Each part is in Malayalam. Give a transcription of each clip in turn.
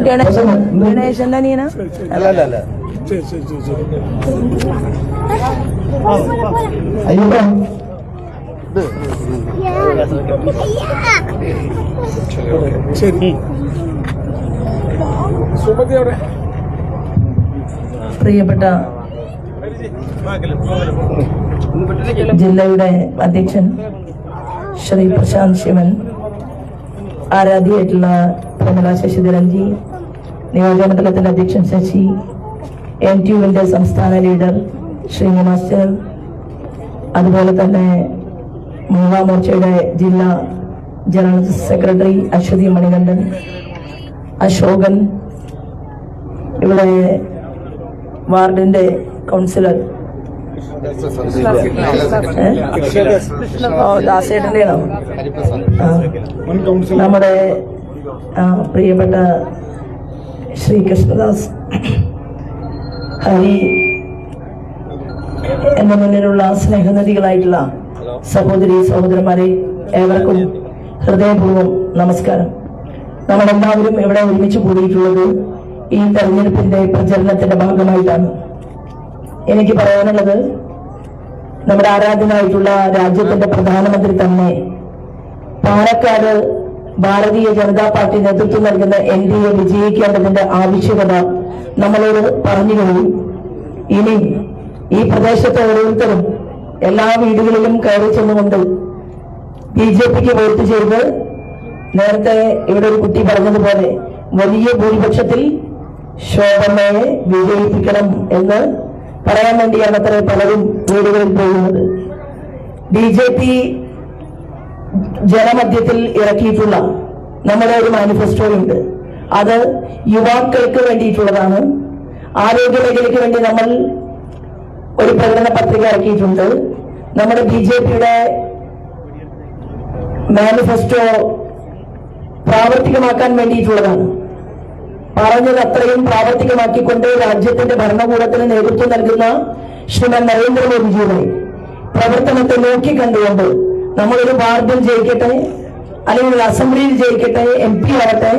ഗണേശന്റെ അനിയന പ്രിയപ്പെട്ട ജില്ലയുടെ അധ്യക്ഷൻ ശ്രീ പ്രശാന്ത് ശിവൻ, ആരാധ്യയായിട്ടുള്ള പ്രമല ശശിധരൻജി, നിയോജകമണ്ഡലത്തിന്റെ അധ്യക്ഷൻ ശശി, NTUവിന്റെ സംസ്ഥാന ലീഡർ ശ്രീ മാസ്റ്റർ, അതുപോലെ തന്നെ മഹിളാ മോർച്ചയുടെ ജില്ലാ ജനറൽ സെക്രട്ടറി അശ്വതി മണികണ്ഠൻ, അശോകൻ, ഇവിടെ വാർഡിന്റെ കൗൺസിലർ ദാസേട്ടൻ്റെയാണോ? നമ്മുടെ പ്രിയപ്പെട്ട ശ്രീ കൃഷ്ണദാസ്, ഹരി, എന്റെ മുന്നിലുള്ള സ്നേഹനദികളായിട്ടുള്ള സഹോദരി സഹോദരന്മാരെ, ഏവർക്കും ഹൃദയപൂർവ്വം നമസ്കാരം. നമ്മളെല്ലാവരും ഇവിടെ ഒരുമിച്ച് കൂടിയിട്ടുള്ളത് ഈ തെരഞ്ഞെടുപ്പിന്റെ പ്രചരണത്തിന്റെ ഭാഗമായിട്ടാണ്. എനിക്ക് പറയാനുള്ളത്, നമ്മുടെ ആരാധനായിട്ടുള്ള രാജ്യത്തിന്റെ പ്രധാനമന്ത്രി തന്നെ പാലക്കാട് ഭാരതീയ ജനതാ പാർട്ടി നേതൃത്വം നൽകുന്ന NDA വിജയിക്കേണ്ടതിന്റെ ആവശ്യകത നമ്മളോട് പറഞ്ഞു കഴിഞ്ഞു. ഇനി ഈ പ്രദേശത്തെ ഓരോരുത്തരും എല്ലാ വീടുകളിലും കയറി ചെന്നുകൊണ്ട് BJPക്ക് വോട്ട് ചെയ്ത്, നേരത്തെ ഇവിടെ ഒരു കുട്ടി പറഞ്ഞതുപോലെ വലിയ ഭൂരിപക്ഷത്തിൽ ശോഭനയെ വിജയിപ്പിക്കണം എന്ന് പറയാൻ വേണ്ടിയാണ് അത്ര പലരും വീടുകളിൽ പോകുന്നത്. BJP ജനമധ്യത്തിൽ ഇറക്കിയിട്ടുള്ള നമ്മുടെ ഒരു മാനിഫെസ്റ്റോ ഉണ്ട്. അത് യുവാക്കൾക്ക് വേണ്ടിയിട്ടുള്ളതാണ്. ആരോഗ്യ മേഖലയ്ക്ക് വേണ്ടി നമ്മൾ ഒരു പ്രകടന പത്രിക ഇറക്കിയിട്ടുണ്ട്. നമ്മുടെ BJPയുടെ മാനിഫെസ്റ്റോ പ്രാവർത്തികമാക്കാൻ വേണ്ടിയിട്ടുള്ളതാണ്. പറഞ്ഞത് അത്രയും പ്രാവർത്തികമാക്കിക്കൊണ്ട് രാജ്യത്തിന്റെ ഭരണകൂടത്തിന് നേതൃത്വം നൽകുന്ന ശ്രീമാൻ നരേന്ദ്രമോദിജിയുടെ പ്രവർത്തനത്തെ നോക്കിക്കണ്ടുകൊണ്ട് നമ്മളൊരു വാർഡിൽ ജയിക്കട്ടെ, അല്ലെങ്കിൽ ഒരു അസംബ്ലിയിൽ ജയിക്കട്ടെ, MP ആവട്ടെ,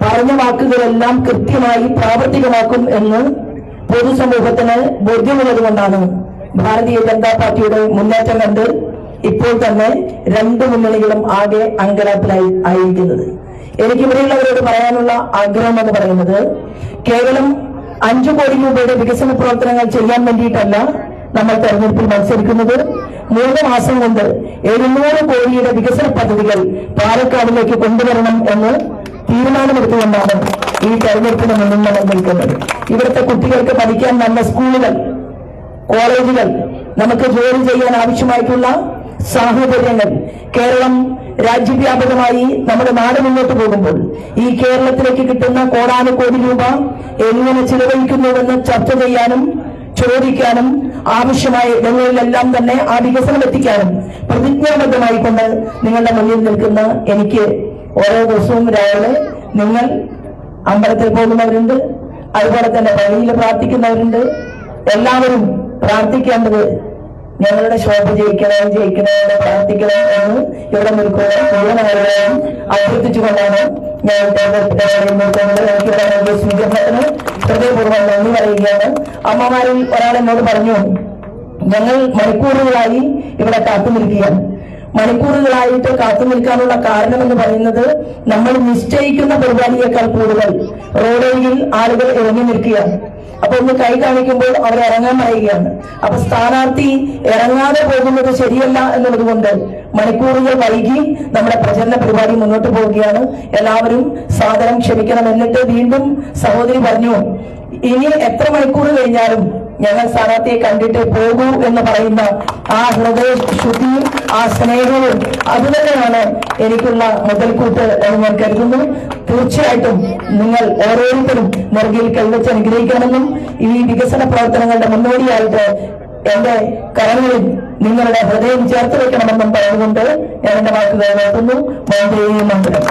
പറഞ്ഞ വാക്കുകളെല്ലാം കൃത്യമായി പ്രാവർത്തികമാക്കും എന്ന് പൊതുസമൂഹത്തിന് ബോധ്യമുള്ളത് കൊണ്ടാണ് ഭാരതീയ ജനതാ പാർട്ടിയുടെ മുന്നേറ്റം കണ്ട് ഇപ്പോൾ തന്നെ രണ്ട് മുന്നണികളും ആകെ അങ്കലാപ്പിലായിരിക്കുന്നത്. എനിക്ക് ഇവിടെയുള്ളവരോട് പറയാനുള്ള ആഗ്രഹം എന്ന് പറയുന്നത്, കേവലം 5 കോടി രൂപയുടെ വികസന പ്രവർത്തനങ്ങൾ ചെയ്യാൻ വേണ്ടിയിട്ടല്ല നമ്മൾ തെരഞ്ഞെടുപ്പിൽ മത്സരിക്കുന്നത്. 3 മാസം കൊണ്ട് 700 കോടിയുടെ വികസന പദ്ധതികൾ പാലക്കാടിലേക്ക് കൊണ്ടുവരണം എന്ന് തീരുമാനമെടുത്തുകൊണ്ടാണ് ഈ തെരഞ്ഞെടുപ്പിന് മുന്നിൽ നമ്മൾ നിൽക്കുന്നത്. ഇവിടുത്തെ കുട്ടികൾക്ക് പഠിക്കാൻ നല്ല സ്കൂളുകൾ, കോളേജുകൾ, നമുക്ക് ജോലി ചെയ്യാൻ ആവശ്യമായിട്ടുള്ള സാഹചര്യങ്ങൾ, കേരളം രാജ്യവ്യാപകമായി നമ്മുടെ നാട് മുന്നോട്ട് പോകുമ്പോൾ ഈ കേരളത്തിലേക്ക് കിട്ടുന്ന കോടാനുകോടി രൂപ എങ്ങനെ ചിലവഴിക്കുന്നുവെന്ന് ചർച്ച ചെയ്യാനും ചോദിക്കാനും ആവശ്യമായ ഇടങ്ങളിലെല്ലാം തന്നെ ആ വികസനം എത്തിക്കാനും പ്രതിജ്ഞാബദ്ധമായി കൊണ്ട് നിങ്ങളുടെ മുന്നിൽ നിൽക്കുന്ന എനിക്ക് ഓരോ ദിവസവും രാവിലെ നിങ്ങൾ അമ്പലത്തിൽ പോകുന്നവരുണ്ട്, അതുപോലെ തന്നെ പള്ളിയിൽ പ്രാർത്ഥിക്കുന്നവരുണ്ട്. എല്ലാവരും പ്രാർത്ഥിക്കേണ്ടത് ഞങ്ങളുടെ ശോഭ ജയിക്കണമെന്ന് പ്രാർത്ഥിക്കണം എന്ന് ഇവിടെ നിൽക്കുന്ന മുഴുവനാളുകളെയും അഭ്യർത്ഥിച്ചുകൊണ്ടാണ് ഞാൻ എനിക്ക് സ്വീകരണത്തിന് ഹൃദയപൂർവ്വം നന്ദി പറയുകയാണ്. അമ്മമാരിൽ ഒരാൾ എന്നോട് പറഞ്ഞു, ഞങ്ങൾ മണിക്കൂറുകളായി ഇവിടെ കാത്തു നിൽക്കുകയാണ്. മണിക്കൂറുകളായിട്ട് കാത്തു നിൽക്കാനുള്ള കാരണം എന്ന് പറയുന്നത്, നമ്മൾ നിശ്ചയിക്കുന്ന പരിപാടിയേക്കാൾ കൂടുതൽ റോഡരികിൽ ആളുകൾ ഇറങ്ങി നിൽക്കുകയാണ്. അപ്പൊ ഒന്ന് കൈ കാണിക്കുമ്പോൾ അവർ ഇറങ്ങാൻ പറയുകയാണ്. അപ്പൊ സ്ഥാനാർത്ഥി ഇറങ്ങാതെ പോകുന്നത് ശരിയല്ല എന്നുള്ളത് കൊണ്ട് മണിക്കൂറുകൾ വൈകി നമ്മുടെ പ്രചരണ പരിപാടി മുന്നോട്ട് പോവുകയാണ്. എല്ലാവരും സാദരം ക്ഷമിക്കണം. എന്നിട്ട് വീണ്ടും സഹോദരി പറഞ്ഞു, ഇനി എത്ര മണിക്കൂർ കഴിഞ്ഞാലും ഞങ്ങൾ സ്ഥാനാർത്ഥിയെ കണ്ടിട്ട് പോകൂ എന്ന് പറയുന്ന ആ ഹൃദയ ശുദ്ധിയും ആ സ്നേഹവും അതുതന്നെയാണ് എനിക്കുള്ള മുതൽക്കൂട്ട് എന്ന് ഞാൻ കരുതുന്നു. തീർച്ചയായിട്ടും നിങ്ങൾ ഓരോരുത്തരും നെറുകയിൽ കൈവച്ച് അനുഗ്രഹിക്കണമെന്നും ഈ വികസന പ്രവർത്തനങ്ങളുടെ മുന്നോടിയായിട്ട് എന്റെ കരങ്ങളിൽ നിങ്ങളുടെ ഹൃദയം ചേർത്ത് വെക്കണമെന്നും പറഞ്ഞുകൊണ്ട് ഞാൻ എന്റെ വാക്കുകൾ നിർത്തുന്നു. വന്ദേ മാതരം.